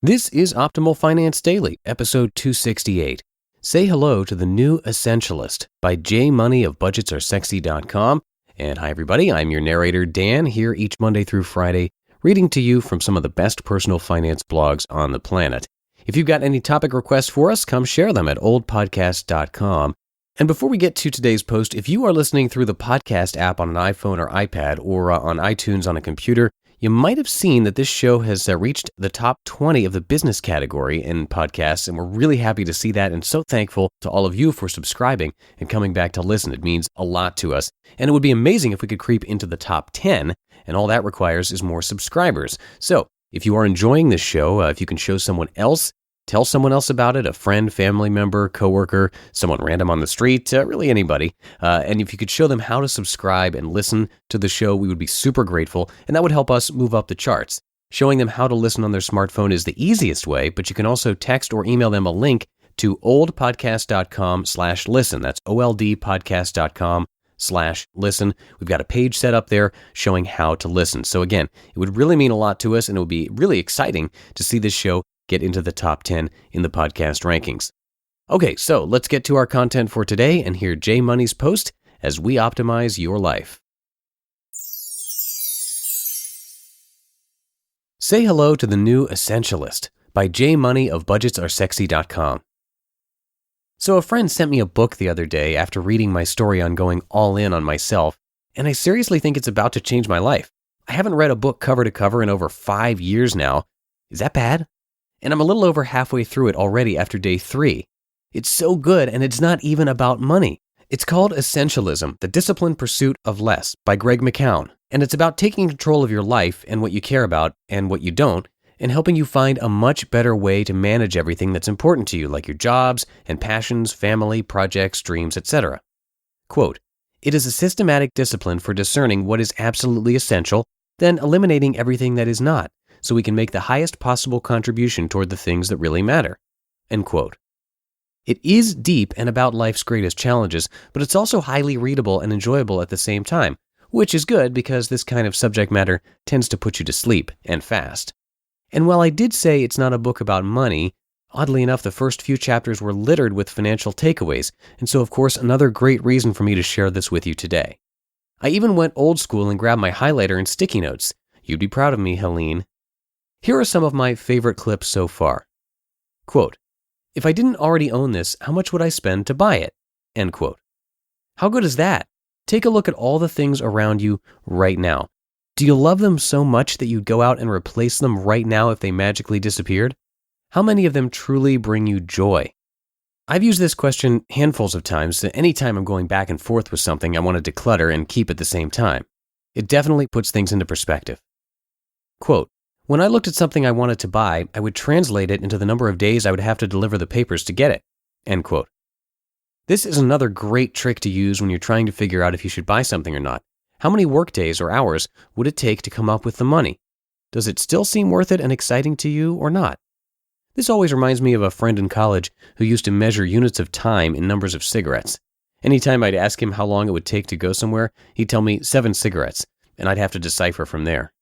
This is Optimal Finance Daily, episode 268. Say hello to the new Essentialist by J Money of budgetsaresexy.com. And hi everybody, I'm your narrator Dan, here each Monday through Friday, reading to you from some of the best personal finance blogs on the planet. If you've got any topic requests for us, come share them at oldpodcast.com. And before we get to today's post, if you are listening through the podcast app on an iPhone or iPad or on iTunes on a computer, you might have seen that this show has reached the top 20 of the business category in podcasts, and we're really happy to see that and so thankful to all of you for subscribing and coming back to listen. It means a lot to us, and it would be amazing if we could creep into the top 10, and all that requires is more subscribers. So if you are enjoying this show, if you can show someone else, tell someone else about it, a friend, family member, coworker, someone random on the street, really anybody. And if you could show them how to subscribe and listen to the show, we would be super grateful, and that would help us move up the charts. Showing them how to listen on their smartphone is the easiest way, but you can also text or email them a link to oldpodcast.com/listen. That's oldpodcast.com/listen. We've got a page set up there showing how to listen. So again, it would really mean a lot to us, and it would be really exciting to see this show get into the top 10 in the podcast rankings. Okay, so let's get to our content for today and hear J Money's post as we optimize your life. Say hello to the new Essentialist by J Money of budgetsaresexy.com. So a friend sent me a book the other day after reading my story on going all in on myself, and I seriously think it's about to change my life. I haven't read a book cover to cover in over 5 years now. Is that bad? And I'm a little over halfway through it already after day 3. It's so good, and it's not even about money. It's called Essentialism, The Disciplined Pursuit of Less by Greg McKeown, and it's about taking control of your life and what you care about and what you don't, and helping you find a much better way to manage everything that's important to you, like your jobs and passions, family, projects, dreams, etc. Quote, "It is a systematic discipline for discerning what is absolutely essential, then eliminating everything that is not, so we can make the highest possible contribution toward the things that really matter." End quote. It is deep and about life's greatest challenges, but it's also highly readable and enjoyable at the same time, which is good because this kind of subject matter tends to put you to sleep, and fast. And while I did say it's not a book about money, oddly enough, the first few chapters were littered with financial takeaways, and so of course another great reason for me to share this with you today. I even went old school and grabbed my highlighter and sticky notes. You'd be proud of me, Helene. Here are some of my favorite clips so far. Quote, "If I didn't already own this, how much would I spend to buy it?" End quote. How good is that? Take a look at all the things around you right now. Do you love them so much that you'd go out and replace them right now if they magically disappeared? How many of them truly bring you joy? I've used this question handfuls of times anytime I'm going back and forth with something I want to declutter and keep at the same time. It definitely puts things into perspective. Quote, "When I looked at something I wanted to buy, I would translate it into the number of days I would have to deliver the papers to get it." End quote. This is another great trick to use when you're trying to figure out if you should buy something or not. How many work days or hours would it take to come up with the money? Does it still seem worth it and exciting to you or not? This always reminds me of a friend in college who used to measure units of time in numbers of cigarettes. Anytime I'd ask him how long it would take to go somewhere, he'd tell me 7 cigarettes, and I'd have to decipher from there.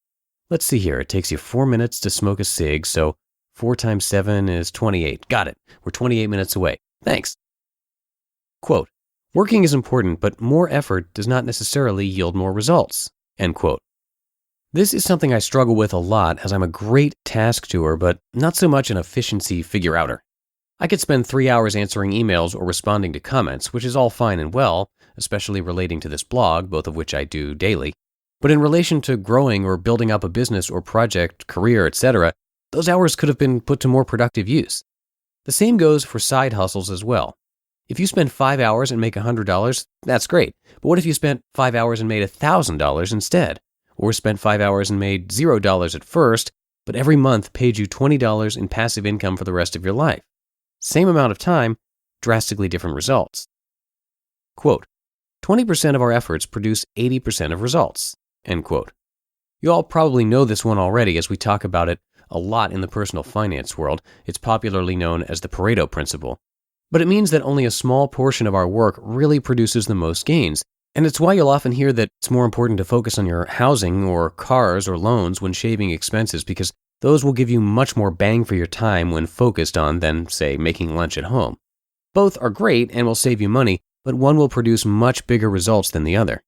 Let's see here. It takes you 4 minutes to smoke a cig, so 4 times 7 is 28. Got it. We're 28 minutes away. Thanks. Quote, "Working is important, but more effort does not necessarily yield more results." End quote. This is something I struggle with a lot as I'm a great task doer, but not so much an efficiency figure-outer. I could spend 3 hours answering emails or responding to comments, which is all fine and well, especially relating to this blog, both of which I do daily. But in relation to growing or building up a business or project, career, etc., those hours could have been put to more productive use. The same goes for side hustles as well. If you spend 5 hours and make $100, that's great. But what if you spent 5 hours and made $1,000 instead? Or spent 5 hours and made $0 at first, but every month paid you $20 in passive income for the rest of your life? Same amount of time, drastically different results. Quote, 20% of our efforts produce 80% of results. End quote. You all probably know this one already as we talk about it a lot in the personal finance world. It's popularly known as the Pareto principle. But it means that only a small portion of our work really produces the most gains. And it's why you'll often hear that it's more important to focus on your housing or cars or loans when shaving expenses, because Those will give you much more bang for your time when focused on than, say, making lunch at home. Both are great and will save you money, but one will produce much bigger results than the other.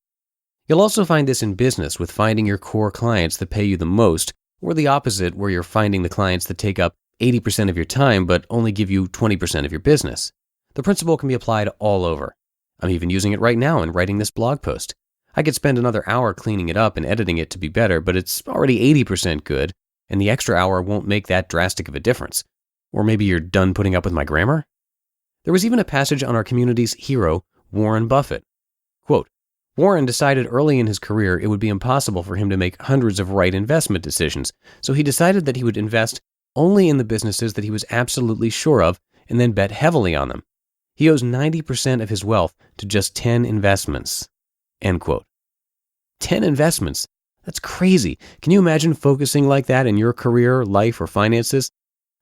You'll also find this in business with finding your core clients that pay you the most, or the opposite where you're finding the clients that take up 80% of your time but only give you 20% of your business. The principle can be applied all over. I'm even using it right now in writing this blog post. I could spend another hour cleaning it up and editing it to be better, but it's already 80% good, and the extra hour won't make that drastic of a difference. Or maybe you're done putting up with my grammar? There was even a passage on our community's hero, Warren Buffett. Quote, Warren decided early in his career it would be impossible for him to make hundreds of right investment decisions, so he decided that he would invest only in the businesses that he was absolutely sure of and then bet heavily on them. He owes 90% of his wealth to just 10 investments. End quote. 10 investments? That's crazy. Can you imagine focusing like that in your career, life, or finances?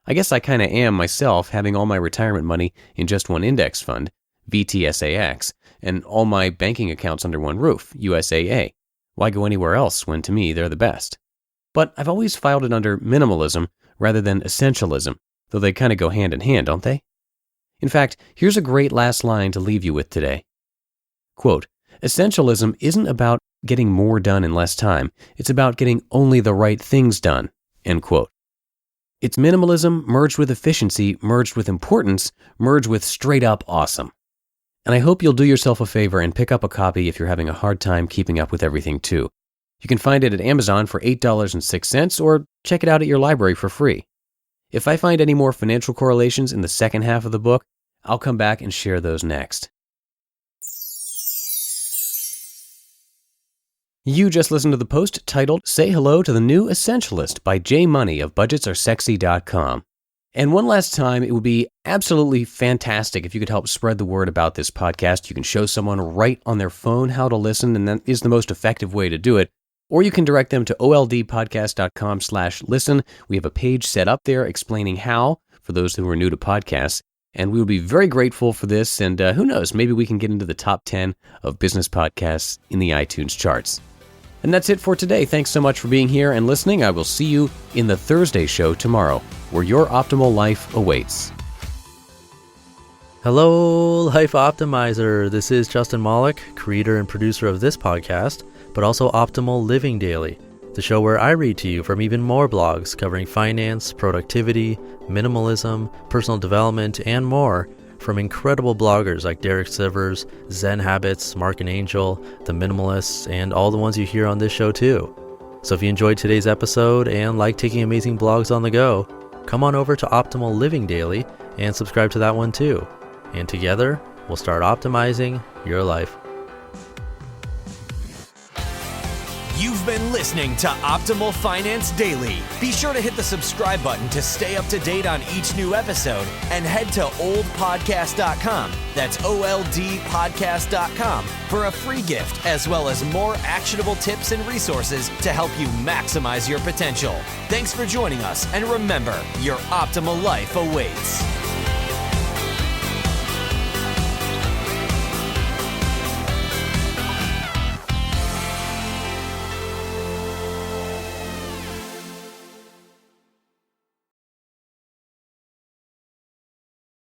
I guess I kind of am myself, having all my retirement money in just one index fund, VTSAX, and all my banking accounts under one roof, USAA. Why go anywhere else when, to me, they're the best? But I've always filed it under minimalism rather than essentialism, though they kind of go hand in hand, don't they? In fact, here's a great last line to leave you with today. Quote, Essentialism isn't about getting more done in less time. It's about getting only the right things done. End quote. It's minimalism merged with efficiency, merged with importance, merged with straight up awesome. And I hope you'll do yourself a favor and pick up a copy if you're having a hard time keeping up with everything too. You can find it at Amazon for $8.06 or check it out at your library for free. If I find any more financial correlations in the second half of the book, I'll come back and share those next. You just listened to the post titled Say Hello to the New Essentialist by J Money of budgetsaresexy.com. And one last time, it would be absolutely fantastic if you could help spread the word about this podcast. You can show someone right on their phone how to listen, and that is the most effective way to do it. Or you can direct them to oldpodcast.com/listen. We have a page set up there explaining how, for those who are new to podcasts. And we would be very grateful for this. And who knows, maybe we can get into the top 10 of business podcasts in the iTunes charts. And that's it for today. Thanks so much for being here and listening. I will see you in the Thursday show tomorrow, where your optimal life awaits. Hello, Life Optimizer. This is Justin Malik, creator and producer of this podcast, but also Optimal Living Daily, the show where I read to you from even more blogs covering finance, productivity, minimalism, personal development, and more from incredible bloggers like Derek Sivers, Zen Habits, Mark and Angel, The Minimalists, and all the ones you hear on this show too. So if you enjoyed today's episode and like taking amazing blogs on the go, come on over to Optimal Living Daily and subscribe to that one too. And together, we'll start optimizing your life. You've been listening to Optimal Finance Daily. Be sure to hit the subscribe button to stay up to date on each new episode and head to oldpodcast.com. That's OLDpodcast.com for a free gift as well as more actionable tips and resources to help you maximize your potential. Thanks for joining us, and remember, your optimal life awaits.